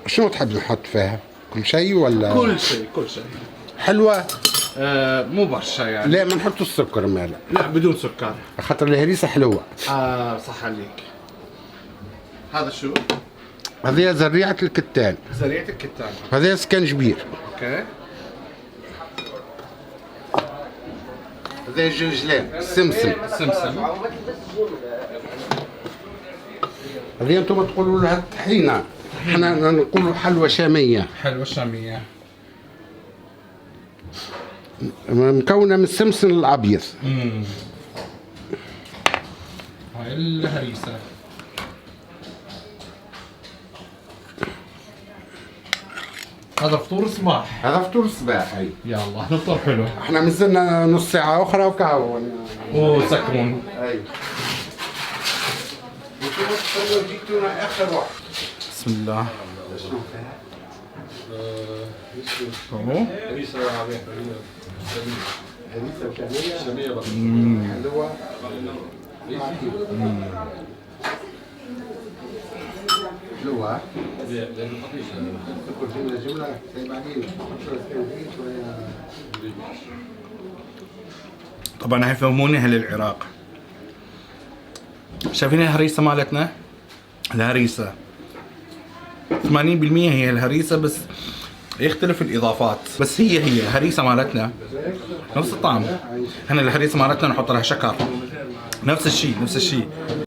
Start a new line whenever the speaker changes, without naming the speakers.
شنو تحب نحط فيها؟ كل شيء ولا؟
كل شيء كل شيء.
حلوة؟
مو برشا يعني.
لا ما نحط السكر مالا.
لا بدون سكر.
خاطر الهريسة حلوة.
صح عليك. هذا شو؟
هذه زريعة الكتان.
زريعة الكتان.
هذا سكنجبير.
اوكي.
هذا الجنجلان السمسم.
سمسم.
هذه انتم تقولوا لها الطحينة، احنا نقولوا حلوى شامية.
حلوى شامية.
مكونة من السمسم الأبيض.
هاي الهريسة. هذا فطور صباح.
هذا فطور الصباح. اي
يلا نفطر حلو.
احنا مازلنا نص ساعة أخرى وكهو.
وسكرون.
اي. انتم جيتونا آخر وقت.
بسم الله.
شنو فيها؟
هريسة
شامية حلوة. حلوة.
طبعا حيفهموني اهل العراق. شايفين الهريسة مالتنا؟ الهريسة 80% هي الهريسة، بس يختلف الاضافات، بس هي الهريسة مالتنا نفس الطعم. هنا الهريسة مالتنا نحط لها شكر، نفس الشيء.